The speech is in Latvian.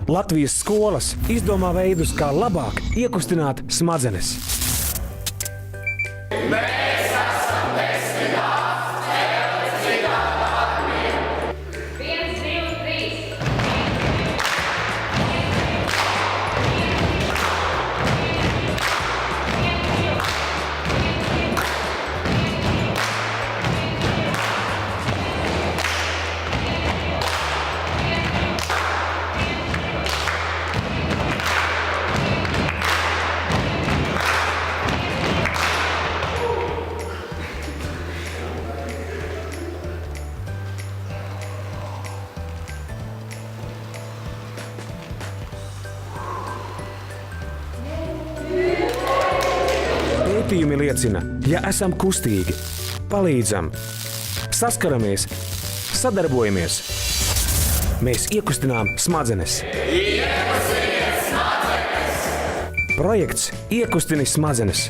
Latvijas skolas izdomā veidus, kā labāk iekustināt smadzenes. Pētījumi liecina, ja esam kustīgi, palīdzam, saskaramies, sadarbojamies, mēs iekustinām smadzenes. Projekts Iekustini smadzenes.